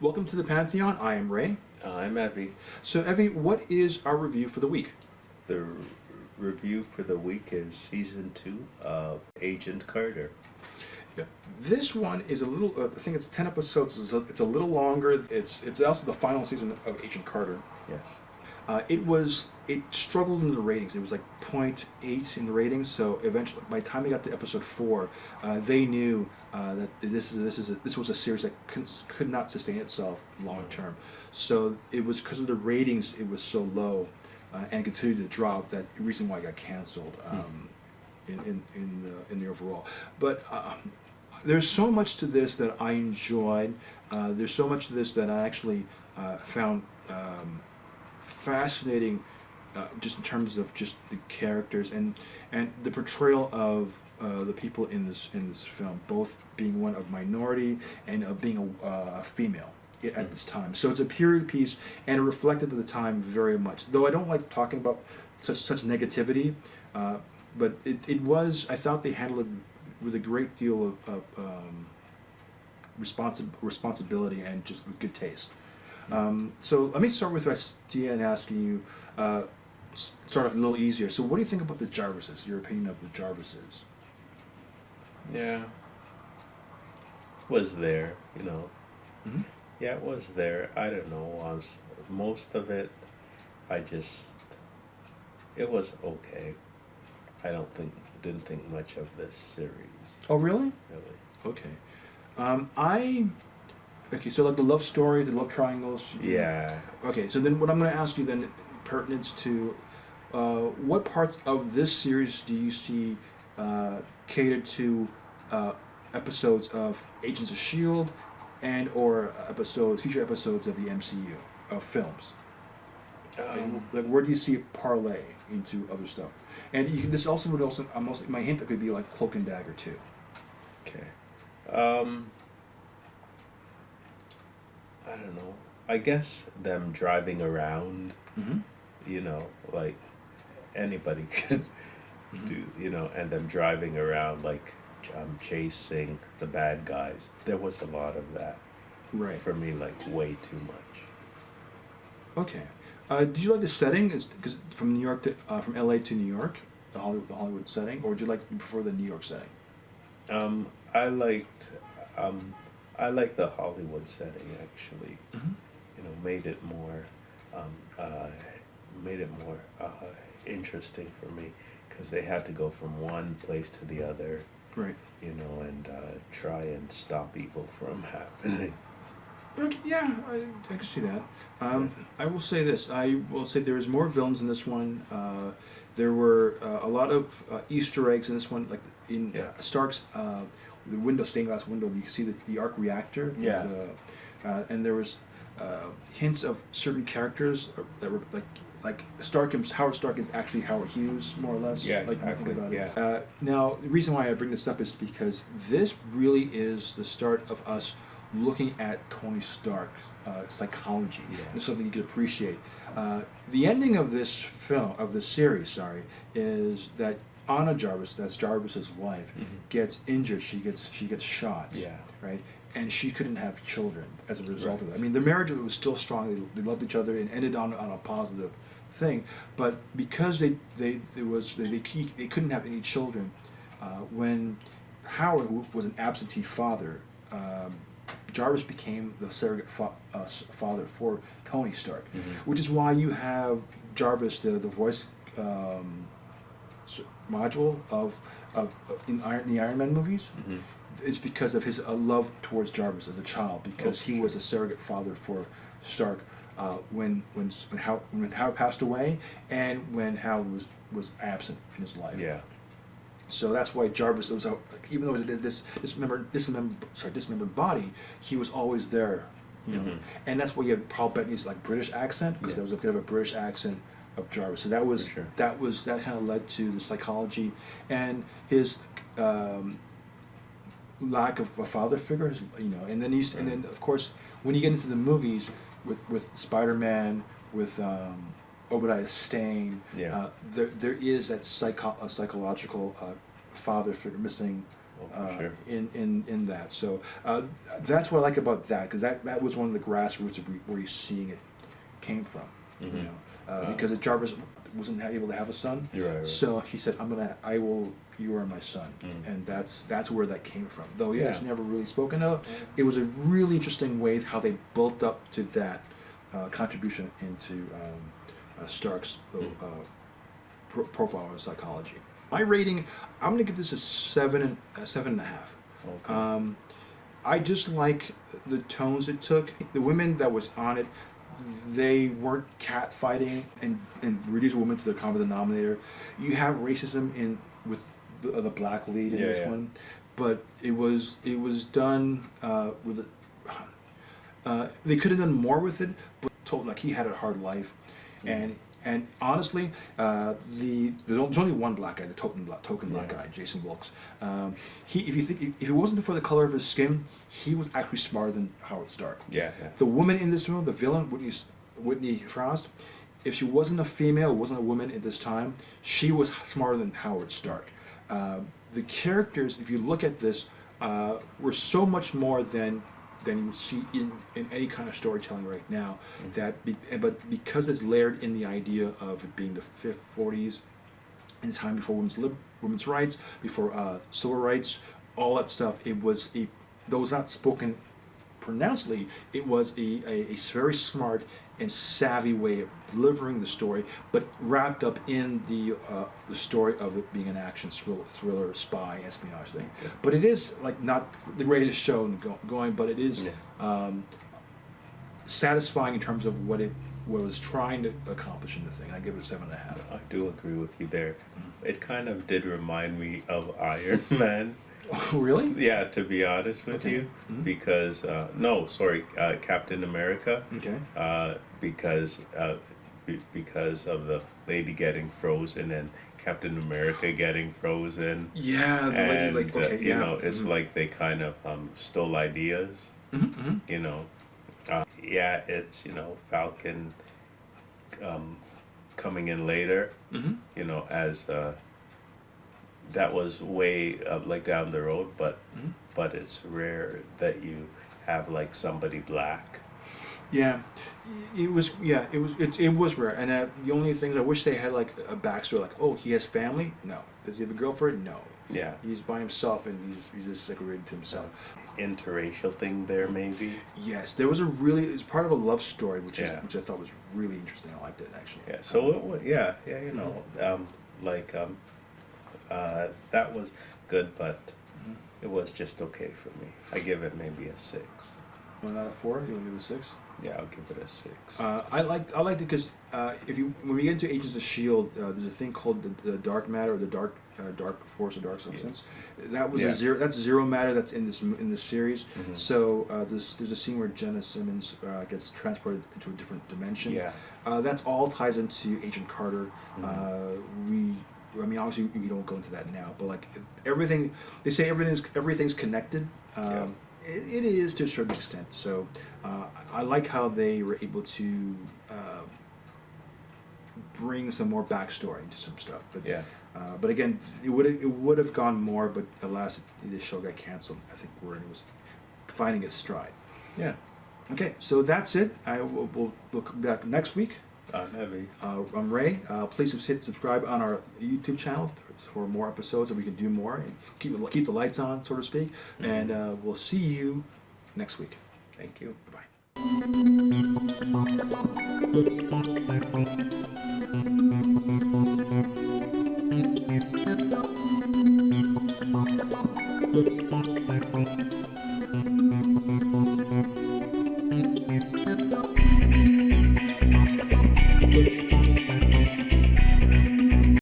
Welcome to the Pantheon. I am Ray. I'm Evie. So, Evie, what is our review for the week? The review for the week is season 2 of Agent Carter. Yeah. This one is a little. I think it's 10 episodes. It's a little longer. It's also the final season of Agent Carter. Yes. It struggled in the ratings. It was like 0.8 in the ratings. So eventually, by the time they got to episode 4, they knew that this was a series that could not sustain itself long term. So it was because of the ratings. It was so low and continued to drop. That reason why it got canceled in the overall. But there's so much to this that I enjoyed. There's so much to this that I actually found fascinating, just in terms of just the characters and the portrayal of the people in this film, both being one of minority and of being a female at this time. So it's a period piece, and it reflected the time very much. Though I don't like talking about such negativity, but it was. I thought they handled it with a great deal of responsibility and just with good taste. So let me start with Rustia and asking you, start off a little easier. So what do you think about the Jarvises, your opinion of the Jarvises? Yeah. Was there, Mm-hmm. Yeah, it was there. I don't know. Most of it, it was okay. Didn't think much of this series, Oh, really? really. Okay. Okay, so like the love story, the love triangles. Yeah. Okay, so then what I'm going to ask you then, pertinence to what parts of this series do you see catered to episodes of Agents of Shield and or future episodes of the MCU of films? Like where do you see it parlay into other stuff? And this also would also my hint that could be like Cloak and Dagger too. Okay. I don't know. I guess them driving around, Mm-hmm. like anybody could do, and them driving around, like chasing the bad guys. There was a lot of that Right. for me, like way too much. Okay. Did you like the setting? Is because from New York to from LA to New York, the Hollywood setting, or did you prefer the New York setting? I liked, the Hollywood setting actually. Mm-hmm. Made it more, interesting for me because they had to go from one place to the other, Right. and try and stop evil from happening. Okay, yeah, I can see that. I will say this. I will say there is more villains in this one. There were a lot of Easter eggs in this one, like in Yeah. Stark's the stained glass window. You can see the arc reactor. Yeah. And there was hints of certain characters that were like Howard Stark is actually Howard Hughes, more or less. Yeah, like when you exactly. think about Yeah. it. Now, the reason why I bring this up is because this really is the start of us looking at Tony Stark's psychology. Yeah. It's something you can appreciate. The ending of this series, is that Anna Jarvis, that's Jarvis's wife, gets injured. She gets shot. Yeah. Right. And she couldn't have children as a result of it. I mean, the marriage was still strong. They loved each other and ended on a positive thing. But because they couldn't have any children, when Howard, who was an absentee father, Jarvis became the surrogate father for Tony Stark, which is why you have Jarvis, the voice module of in the Iron Man movies. It's because of his love towards Jarvis as a child, because he was a surrogate father for Stark when Howard passed away and when Howard was absent in his life. Yeah. So that's why Jarvis was even though it was dismembered body, he was always there, And that's why you have Paul Bettany's British accent, because there was a bit of a British accent of Jarvis. So that kind of led to the psychology and his lack of a father figure, and then of course when you get into the movies with Spider-Man, with Obadiah Stane, there is that psychological father figure missing for sure. in that. So that's what I like about that, because that was one of the grassroots of where he's seeing it came from. Mm-hmm. You know, because Jarvis wasn't able to have a son, You're right. so he said, you are my son," and that's where that came from. Though it's never really spoken of. It was a really interesting way how they built up to that contribution into Stark's profile in psychology. My rating, I'm gonna give this a 7.5. Okay. I just like the tones it took. The women that was on it, they weren't cat fighting and reduce women to the common denominator. You have racism with the black lead in this one, but it was done with. They could have done more with it, but told like he had a hard life, and honestly, there's only one black guy, the token black guy, Jason Wilkes. If it wasn't for the color of his skin, he was actually smarter than Howard Stark. Yeah. The woman in this film, the villain, Whitney Frost, if she wasn't a female, wasn't a woman at this time, she was smarter than Howard Stark. The characters, if you look at this, were so much more than you would see in any kind of storytelling right now. But because it's layered in the idea of it being the 40s, in time before women's rights, before civil rights, all that stuff, though was not spoken pronouncedly, it was a very smart and savvy way of delivering the story, but wrapped up in the story of it being an action thriller, spy, espionage thing. Yeah. But it is like not the greatest show going, but it is satisfying in terms of what it was trying to accomplish in the thing. I give it a 7.5. I do agree with you there. It kind of did remind me of Iron Man. Oh, really? Yeah, to be honest with you, because Captain America. Okay. Because of the lady getting frozen and Captain America getting frozen. Yeah, And you know, it's like they kind of stole ideas. You know, it's Falcon coming in later. You know, as that was way like down the road, but it's rare that you have like somebody black. Yeah, it was rare, and the only things I wish they had like a backstory, like, oh, he has family. No. Does he have a girlfriend? No. Yeah. He's by himself, and he's just segregated to himself. Interracial thing there, maybe. Yes, there was it's part of a love story, which I thought was really interesting. I liked it actually. Yeah. So that was good, but it was just okay for me. I give it maybe a 6. Well, not a 4. You want to give it a 6? Yeah, I'll give it a 6. I liked it because when we get into Agents of Shield, there's a thing called the dark matter, or the dark force, or dark substance. That was that's zero matter that's in this series. So there's a scene where Jenna Simmons gets transported into a different dimension. Yeah. That's all ties into Agent Carter. Obviously we don't go into that now, but like everything, they say everything's connected. It is to a certain extent. So I like how they were able to bring some more backstory into some stuff. But again, it would have gone more, but alas, the show got canceled. I think where it was finding its stride. Yeah. Okay, so that's it. We'll come back next week. I'm Heavy. I'm Ray. Please hit subscribe on our YouTube channel for more episodes, and we can do more and keep the lights on, so to speak. And we'll see you next week. Thank you. Bye-bye.